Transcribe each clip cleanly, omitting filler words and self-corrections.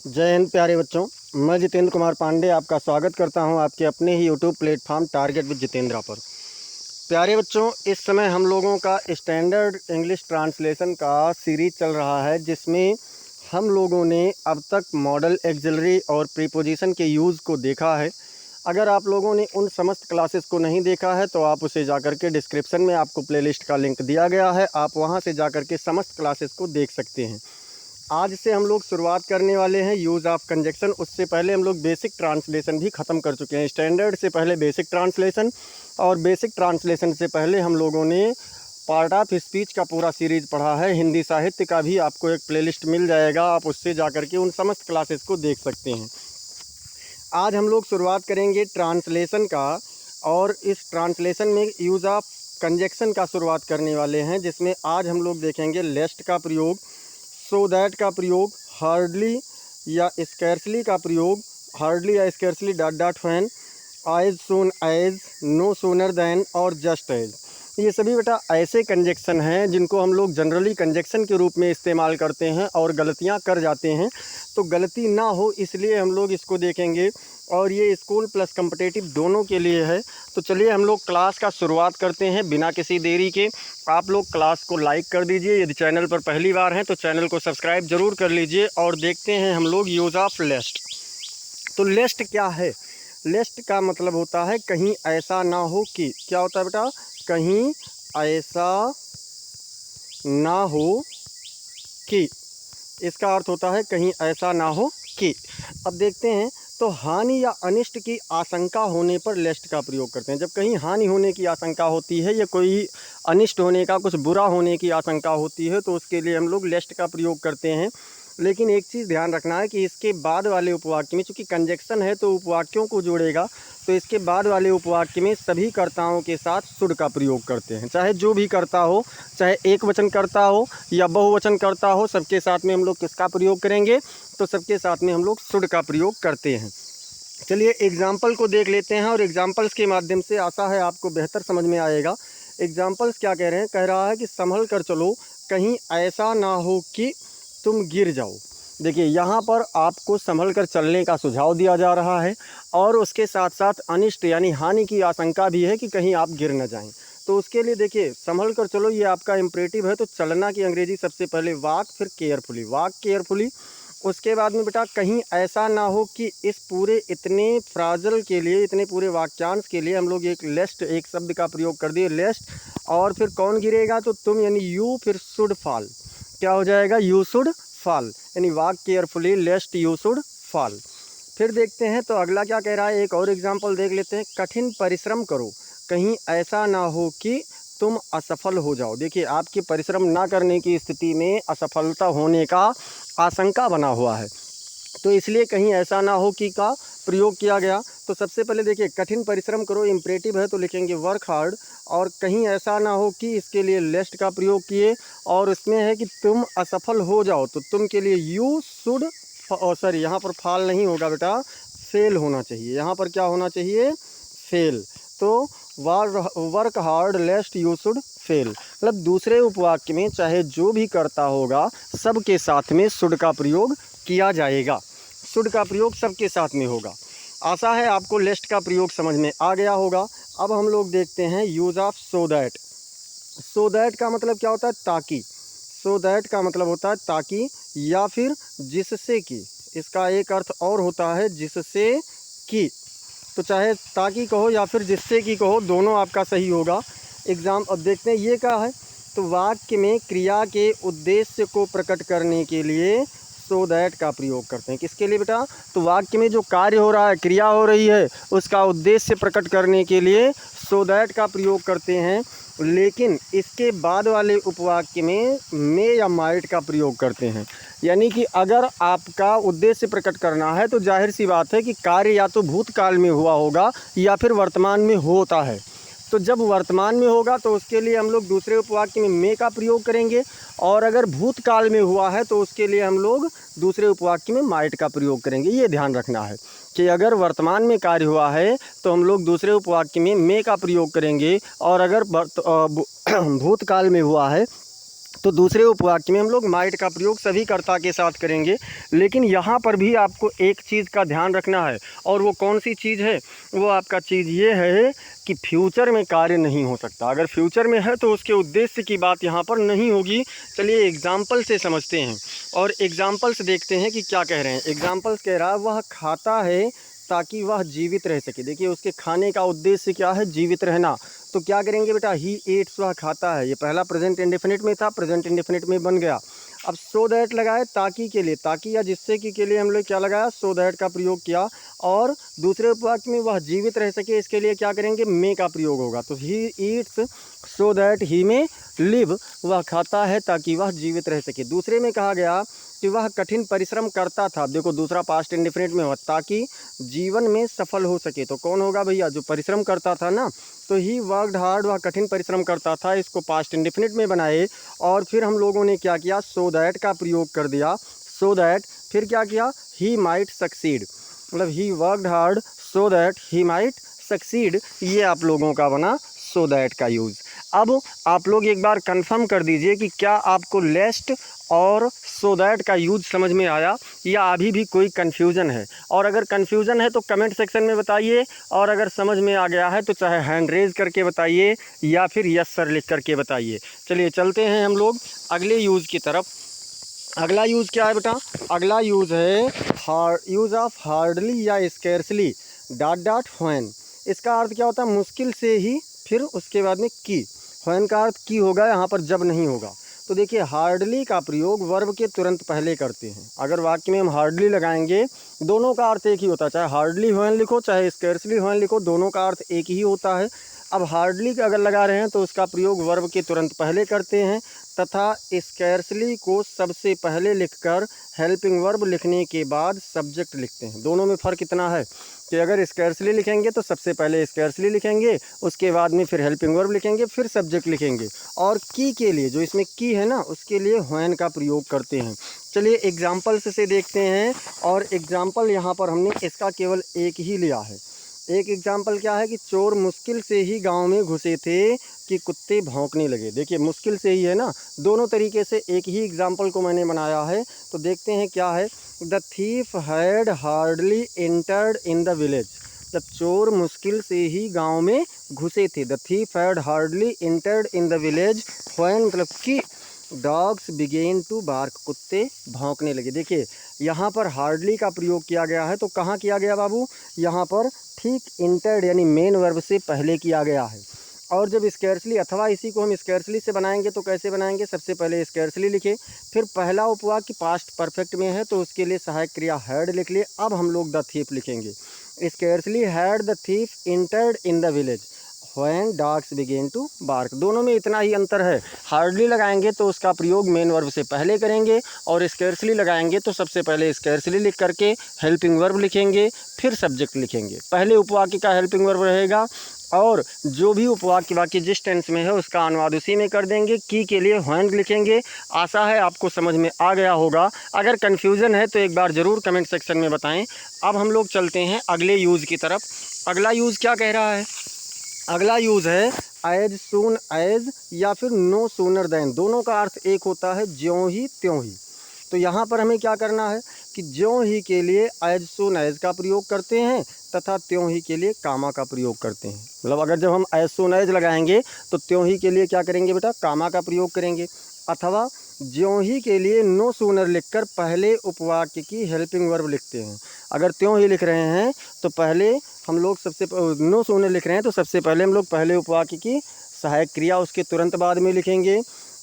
जय हिंद प्यारे बच्चों। मैं जितेंद्र कुमार पांडे आपका स्वागत करता हूं आपके अपने ही YouTube platform target with Jitendra पर। प्यारे बच्चों, इस समय हम लोगों का स्टैंडर्ड इंग्लिश ट्रांसलेशन का सीरीज चल रहा है, जिसमें हम लोगों ने अब तक मॉडल, एक्सिलरी और प्रीपोजिशन के यूज़ को देखा है। अगर आप लोगों ने उन समस्त क्लासेस को नहीं देखा है तो आप उसे जाकर के डिस्क्रिप्शन में आपको प्लेलिस्ट का लिंक दिया गया है, आप वहां से जाकर के समस्त क्लासेस को देख सकते हैं। आज से हम लोग शुरुआत करने वाले हैं यूज़ ऑफ कंजक्शन। उससे पहले हम लोग बेसिक ट्रांसलेशन भी ख़त्म कर चुके हैं। स्टैंडर्ड से पहले बेसिक ट्रांसलेशन, और बेसिक ट्रांसलेशन से पहले हम लोगों ने पार्ट ऑफ स्पीच का पूरा सीरीज़ पढ़ा है। हिंदी साहित्य का भी आपको एक प्लेलिस्ट मिल जाएगा, आप उससे जाकर के उन समस्त क्लासेस को देख सकते हैं। आज हम लोग शुरुआत करेंगे ट्रांसलेशन का, और इस ट्रांसलेशन में यूज़ ऑफ कंजक्शन का शुरुआत करने वाले हैं, जिसमें आज हम लोग देखेंगे लेस्ट का प्रयोग, सो दैट का प्रयोग, हार्डली या स्कैर्सली का प्रयोग, हार्डली या स्कैर्सली डॉट डॉट फैन, as soon as, no sooner than और जस्ट एज। ये सभी बेटा ऐसे कंजक्शन हैं जिनको हम लोग जनरली कंजक्शन के रूप में इस्तेमाल करते हैं और गलतियां कर जाते हैं। तो गलती ना हो इसलिए हम लोग इसको देखेंगे, और ये स्कूल प्लस कॉम्पिटिटिव दोनों के लिए है। तो चलिए हम लोग क्लास का शुरुआत करते हैं बिना किसी देरी के। आप लोग क्लास को लाइक कर दीजिए, यदि चैनल पर पहली बार हैं तो चैनल को सब्सक्राइब जरूर कर लीजिए। और देखते हैं हम लोग यूज़ ऑफ लेस्ट। तो लेस्ट क्या है? लेस्ट का मतलब होता है कहीं ऐसा ना हो कि, क्या होता है बेटा? कहीं ऐसा ना हो कि, इसका अर्थ होता है कहीं ऐसा ना हो कि। अब देखते हैं, तो हानि या अनिष्ट की आशंका होने पर लेस्ट का प्रयोग करते हैं। जब कहीं हानि होने की आशंका होती है या कोई अनिष्ट होने का, कुछ बुरा होने की आशंका होती है, तो उसके लिए हम लोग लेस्ट का प्रयोग करते हैं। लेकिन एक चीज़ ध्यान रखना है कि इसके बाद वाले उपवाक्य में, चूँकि कंजक्शन है तो उपवाक्यों को जोड़ेगा, तो इसके बाद वाले उपवाक्य में सभी कर्ताओं के साथ शुड का प्रयोग करते हैं। चाहे जो भी कर्ता हो, चाहे एक वचन कर्ता हो या बहुवचन कर्ता हो, सबके साथ में हम लोग किसका प्रयोग करेंगे? तो सबके साथ में हम लोग शुड का प्रयोग करते हैं। चलिए एग्जाम्पल को देख लेते हैं, और एग्जाम्पल्स के माध्यम से आशा है आपको बेहतर समझ में आएगा। एग्जाम्पल्स क्या कह रहे हैं? कह रहा है कि संभल कर चलो, कहीं ऐसा ना हो कि तुम गिर जाओ। देखिए यहाँ पर आपको संभल कर चलने का सुझाव दिया जा रहा है, और उसके साथ साथ अनिष्ट यानी हानि की आशंका भी है कि कहीं आप गिर न जाएं। तो उसके लिए देखिए, संभल कर चलो ये आपका इम्परेटिव है, तो चलना की अंग्रेजी सबसे पहले वॉक, फिर केयरफुली, वॉक केयरफुली। उसके बाद में बेटा कहीं ऐसा ना हो कि, इस पूरे इतने फ्राजल के लिए, इतने पूरे वाक्यांश के लिए हम लोग एक लेस्ट, एक शब्द का प्रयोग कर दिए, लेस्ट। और फिर कौन गिरेगा? तो तुम यानी यू, फिर शुड फॉल। क्या हो जाएगा? यू शुड फॉल, यानी walk carefully लेस्ट you should fall. फिर देखते हैं तो अगला क्या कह रहा है, एक और एग्जाम्पल देख लेते हैं। कठिन परिश्रम करो, कहीं ऐसा ना हो कि तुम असफल हो जाओ। देखिए आपके परिश्रम ना करने की स्थिति में असफलता होने का आशंका बना हुआ है, तो इसलिए कहीं ऐसा ना हो कि का प्रयोग किया गया। तो सबसे पहले देखिए, कठिन परिश्रम करो इम्परेटिव है तो लिखेंगे वर्क हार्ड, और कहीं ऐसा ना हो कि, इसके लिए लेस्ट का प्रयोग किए, और उसमें है कि तुम असफल हो जाओ, तो तुम के लिए यू शुड, सॉरी यहाँ पर फॉल नहीं होगा बेटा, फेल होना चाहिए। यहाँ पर क्या होना चाहिए? फेल। तो work hard लेस्ट you should fail, मतलब दूसरे उपवाक्य में चाहे जो भी करता होगा सबके साथ में शुड का प्रयोग किया जाएगा। शुड का प्रयोग सबके साथ में होगा। आशा है आपको लेस्ट का प्रयोग समझ में आ गया होगा। अब हम लोग देखते हैं use of so that. So that का मतलब क्या होता है? ताकि। सो दैट का मतलब होता है ताकि, या फिर जिससे कि। इसका एक अर्थ और होता है जिससे कि। तो चाहे ताकि कहो या फिर जिससे कि कहो, दोनों आपका सही होगा। एग्जाम अब देखते हैं ये क्या है। तो वाक्य में क्रिया के उद्देश्य को प्रकट करने के लिए सो दैट का प्रयोग करते हैं। किसके लिए बेटा? तो वाक्य में जो कार्य हो रहा है, क्रिया हो रही है, उसका उद्देश्य प्रकट करने के लिए सो दैट का प्रयोग करते हैं। लेकिन इसके बाद वाले उपवाक्य में या माइट का प्रयोग करते हैं। यानी कि अगर आपका उद्देश्य प्रकट करना है तो जाहिर सी बात है कि कार्य या तो भूतकाल में हुआ होगा या फिर वर्तमान में होता है। तो जब वर्तमान में होगा तो उसके लिए हम लोग दूसरे उपवाक्य में का प्रयोग करेंगे, और अगर भूतकाल में हुआ है तो उसके लिए हम लोग दूसरे उपवाक्य में माइट का प्रयोग करेंगे। ये ध्यान रखना है कि अगर वर्तमान में कार्य हुआ है तो हम लोग दूसरे उपवाक्य में का प्रयोग करेंगे, और अगर भूतकाल में हुआ है तो दूसरे उपवाक्य में हम लोग माइट का प्रयोग सभी कर्ता के साथ करेंगे। लेकिन यहाँ पर भी आपको एक चीज़ का ध्यान रखना है, और वो कौन सी चीज़ है? वो आपका चीज़ ये है कि फ्यूचर में कार्य नहीं हो सकता। अगर फ्यूचर में है तो उसके उद्देश्य की बात यहाँ पर नहीं होगी। चलिए एग्जाम्पल से समझते हैं और एग्जाम्पल से देखते हैं कि क्या कह रहे हैं। एग्जाम्पल्स कह रहा है वह खाता है ताकि वह जीवित रह सके। देखिए उसके खाने का उद्देश्य क्या है? जीवित रहना। तो क्या करेंगे बेटा? ही एट्स, वह खाता है। ये पहला प्रेजेंट इंडेफिनिट में था, प्रेजेंट इंडेफिनिट में बन गया। अब सो दैट लगाए ताकि के लिए, ताकि या जिससे कि लिए हम लोग क्या लगाया? सो दैट का प्रयोग किया। और दूसरे उपवाक्य में वह जीवित रह सके, इसके लिए क्या करेंगे? मे का प्रयोग होगा। तो he eats so that he में लिव, वह खाता है ताकि वह जीवित रह सके। दूसरे में कहा गया कि वह कठिन परिश्रम करता था। देखो दूसरा पास्ट इंडेफिनिट में हुआ, ताकि जीवन में सफल हो सके। तो कौन होगा भैया? जो परिश्रम करता था ना। तो ही वर्कड हार्ड, वह कठिन परिश्रम करता था। इसको पास्ट इंडेफिनिट में बनाए और फिर हम लोगों ने क्या किया? सो दैट का प्रयोग कर दिया। सो दैट फिर क्या किया? ही माइट सक्सीड, मतलब he worked hard so that he might succeed. ये आप लोगों का बना सो दैट का यूज़। अब आप लोग एक बार कंफर्म कर दीजिए कि क्या आपको लेस्ट और सो दैट का यूज़ समझ में आया या अभी भी कोई कन्फ्यूज़न है। और अगर कन्फ्यूज़न है तो कमेंट सेक्शन में बताइए, और अगर समझ में आ गया है तो चाहे हैंड रेज करके बताइए या फिर यस सर लिख करके बताइए। चलिए चलते हैं हम लोग अगले यूज़ की तरफ। अगला यूज़ क्या है बेटा? अगला यूज़ है यूज़ ऑफ हार्डली या स्कैर्सली डॉट डॉट व्हेन। इसका अर्थ क्या होता है? मुश्किल से ही, फिर उसके बाद में की। व्हेन का अर्थ की होगा, यहाँ पर जब नहीं होगा। तो देखिए हार्डली का प्रयोग वर्ब के तुरंत पहले करते हैं। अगर वाक्य में हम हार्डली लगाएंगे, दोनों का अर्थ एक ही होता है। चाहे हार्डली व्हेन लिखो चाहे स्कैर्सली व्हेन लिखो, दोनों का अर्थ एक ही होता है। अब हार्डली अगर लगा रहे हैं तो उसका प्रयोग वर्ब के तुरंत पहले करते हैं, तथा स्कैर्सली को सबसे पहले लिखकर हेल्पिंग वर्ब लिखने के बाद सब्जेक्ट लिखते हैं। दोनों में फ़र्क इतना है कि अगर स्कैर्सली लिखेंगे तो सबसे पहले स्कैर्सली लिखेंगे, उसके बाद में फिर हेल्पिंग वर्ब लिखेंगे, फिर सब्जेक्ट लिखेंगे। और की के लिए, जो इसमें की है ना, उसके लिए व्हेन का प्रयोग करते हैं। चलिए एग्जाम्पल्स से देखते हैं। और एग्जाम्पल यहाँ पर हमने इसका केवल एक ही लिया है। एक एग्जाम्पल क्या है कि चोर मुश्किल से ही गांव में घुसे थे कि कुत्ते भौंकने लगे। देखिए मुश्किल से ही है ना, दोनों तरीके से एक ही एग्जाम्पल को मैंने बनाया है। तो देखते हैं क्या है। The thief had hardly entered in the village. जब चोर मुश्किल से ही गांव में घुसे थे। The thief had hardly entered in the village when, मतलब कि डॉग्स बिगेन टू बार्क, कुत्ते भौंकने लगे। देखिए यहाँ पर हार्डली का प्रयोग किया गया है। तो कहाँ किया गया बाबू? यहाँ पर ठीक इंटर्ड यानी मेन वर्ब से पहले किया गया है। और जब स्कैर्सली अथवा इसी को हम स्कैर्सली से बनाएंगे तो कैसे बनाएंगे? सबसे पहले स्कैर्सली लिखे, फिर पहला उपवाक्य पास्ट परफेक्ट में है तो उसके लिए सहायक क्रिया हैड लिख लिए। अब हम लोग द थीफ लिखेंगे। Scarcely had the thief entered in the village when dogs began to bark. दोनों में इतना ही अंतर है। हार्डली लगाएंगे तो उसका प्रयोग मेन वर्ब से पहले करेंगे, और स्कैर्सली लगाएंगे तो सबसे पहले स्कैर्सली लिख करके हेल्पिंग वर्ब लिखेंगे, फिर सब्जेक्ट लिखेंगे। पहले उपवाक्य का हेल्पिंग वर्ब रहेगा, और जो भी उपवाक्य वाक्य जिस टेंस में है उसका अनुवाद उसी में कर देंगे। की के लिए व्हेन लिखेंगे। आशा है आपको समझ में आ गया होगा। अगर कन्फ्यूज़न है तो एक बार ज़रूर कमेंट सेक्शन में बताएं। अब हम लोग चलते हैं अगले यूज़ की तरफ। अगला यूज़ क्या कह रहा है? अगला यूज़ है एज सून एज या फिर नो सूनर देन। दोनों का अर्थ एक होता है, ज्यों ही त्यों ही। तो यहाँ पर हमें क्या करना है कि ज्यों ही के लिए एज सून एज का प्रयोग करते हैं, तथा त्यों ही के लिए कामा का प्रयोग करते हैं। मतलब अगर जब हम एज सून एज लगाएंगे तो त्यों ही के लिए क्या करेंगे बेटा? कामा का प्रयोग करेंगे। अथवा ज्यों ही के लिए नो सूनर लिखकर पहले उपवाक्य की हेल्पिंग वर्ब लिखते हैं। अगर त्यों ही लिख रहे हैं तो पहले हम लोग नो सूनर लिख रहे हैं तो सबसे पहले हम लोग पहले उपवाक्य की सहायक क्रिया उसके तुरंत बाद में लिखेंगे।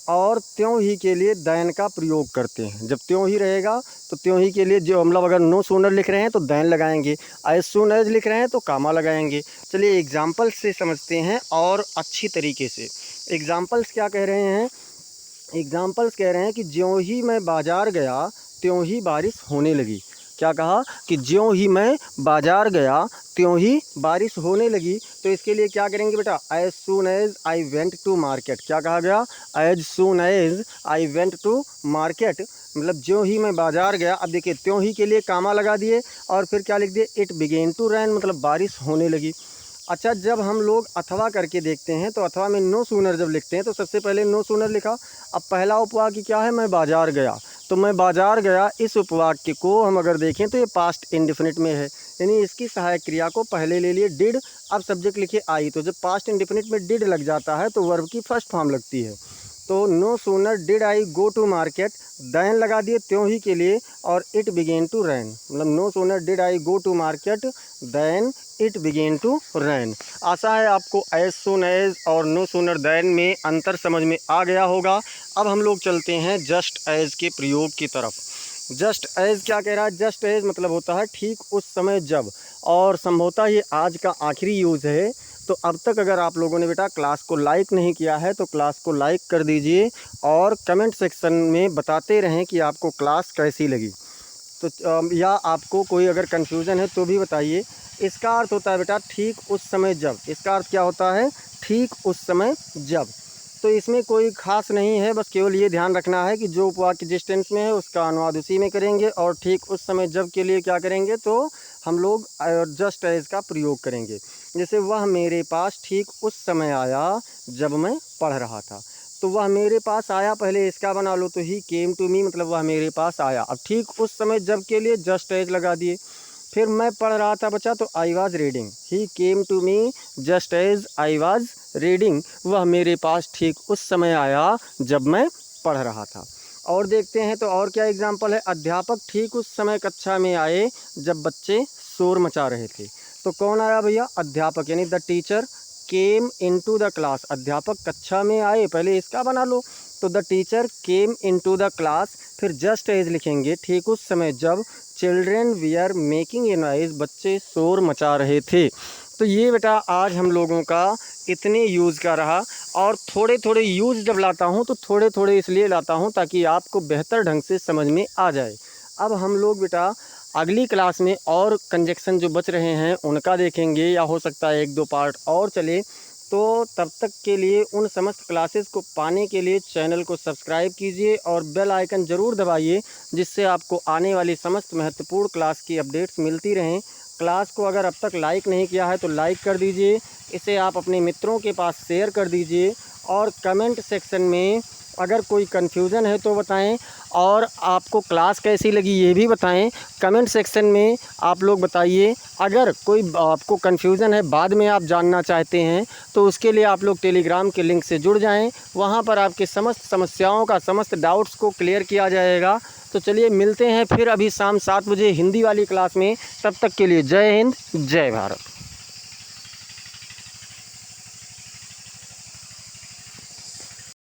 और त्यों ही के लिए दैन का प्रयोग करते हैं। जब त्यों ही रहेगा तो त्यों ही के लिए जो मतलब अगर नो सूनर लिख रहे हैं तो दैन लगाएंगे, एज सून एज लिख रहे हैं तो कामा लगाएंगे। चलिए एग्जाम्पल से समझते हैं और अच्छी तरीके से। एग्जाम्पल्स क्या कह रहे हैं? एग्जाम्पल्स कह रहे हैं कि ज्यों ही मैं बाज़ार गया त्यों ही बारिश होने लगी। क्या कहा? कि ज्यों ही मैं बाज़ार गया त्यों ही बारिश होने लगी। तो इसके लिए क्या करेंगे बेटा? As soon as I went to market. क्या कहा गया? As soon as I went to market, मतलब ज्यों ही मैं बाज़ार गया। अब देखिए त्यों ही के लिए कामा लगा दिए और फिर क्या लिख दिए? इट बिगेन टू रेन, मतलब बारिश होने लगी। अच्छा, जब हम लोग अथवा करके देखते हैं तो अथवा में नो सूनर जब लिखते हैं तो सबसे पहले नो सूनर लिखा। अब पहला उपवाक्य क्या है, मैं बाज़ार गया, तो मैं बाज़ार गया इस उपवाक्य को हम अगर देखें तो ये पास्ट इंडिफिनिट में है, यानी इसकी सहायक क्रिया को पहले ले लिए डिड, अब सब्जेक्ट लिखे आई। तो जब पास्ट इंडिफिनिट में डिड लग जाता है तो वर्ब की फर्स्ट फॉर्म लगती है। तो no sooner did I go to market, than लगा दिए त्यों ही के लिए, और इट बिगेन टू रैन, मतलब no sooner did I go to market than it began to rain. आशा है आपको एज सून एज और नो सूनर दैन में अंतर समझ में आ गया होगा। अब हम लोग चलते हैं जस्ट एज के प्रयोग की तरफ। जस्ट एज क्या कह रहा है, जस्ट एज मतलब होता है ठीक उस समय जब, और संभवतः ये आज का आखिरी यूज़ है। तो अब तक अगर आप लोगों ने बेटा क्लास को लाइक नहीं किया है तो क्लास को लाइक कर दीजिए और कमेंट सेक्शन में बताते रहें कि आपको क्लास कैसी लगी। तो या आपको कोई अगर कन्फ्यूज़न है तो भी बताइए। इसका अर्थ होता है बेटा ठीक उस समय जब, इसका अर्थ क्या होता है, ठीक उस समय जब। तो इसमें कोई ख़ास नहीं है, बस केवल ये ध्यान रखना है कि जो उपवाक्य जिस टेंस में है उसका अनुवाद उसी में करेंगे, और ठीक उस समय जब के लिए क्या करेंगे, तो हम लोग जस्ट एज का प्रयोग करेंगे। जैसे वह मेरे पास ठीक उस समय आया जब मैं पढ़ रहा था, तो वह मेरे पास आया पहले इसका बना लो, तो ही केम टू मी मतलब वह मेरे पास आया। अब ठीक उस समय जब के लिए जस्ट एज लगा दिए। फिर मैं पढ़ रहा था बच्चा, तो I was reading, he came to me just as I was reading, वह मेरे पास ठीक उस समय आया जब मैं पढ़ रहा था। और देखते हैं तो और क्या एग्जाम्पल है, अध्यापक ठीक उस समय कक्षा में आए जब बच्चे शोर मचा रहे थे। तो कौन आया भैया, अध्यापक, यानी the teacher came into the class, अध्यापक कक्षा में आए, पहले इसका बना लो, तो the teacher came into the class, फिर जस्ट एज लिखेंगे ठीक उस समय जब children VR making a noise, बच्चे शोर मचा रहे थे। तो ये बेटा आज हम लोगों का इतने यूज़ का रहा, और थोड़े थोड़े यूज़ जब लाता हूँ तो थोड़े थोड़े इसलिए लाता हूँ ताकि आपको बेहतर ढंग से समझ में आ जाए। अब हम लोग बेटा अगली क्लास में और कंजक्शन जो बच रहे हैं उनका देखेंगे, या हो सकता है 1-2 पार्ट और चले। तो तब तक के लिए उन समस्त क्लासेस को पाने के लिए चैनल को सब्सक्राइब कीजिए और बेल आइकन ज़रूर दबाइए, जिससे आपको आने वाली समस्त महत्वपूर्ण क्लास की अपडेट्स मिलती रहें। क्लास को अगर अब तक लाइक नहीं किया है तो लाइक कर दीजिए, इसे आप अपने मित्रों के पास शेयर कर दीजिए, और कमेंट सेक्शन में अगर कोई कन्फ्यूज़न है तो बताएं, और आपको क्लास कैसी लगी ये भी बताएं। कमेंट सेक्शन में आप लोग बताइए। अगर कोई आपको कन्फ्यूज़न है बाद में आप जानना चाहते हैं तो उसके लिए आप लोग टेलीग्राम के लिंक से जुड़ जाएं, वहां पर आपके समस्त समस्याओं का, समस्त डाउट्स को क्लियर किया जाएगा। तो चलिए मिलते हैं फिर अभी शाम 7 बजे हिंदी वाली क्लास में, तब तक के लिए जय हिंद जय भारत।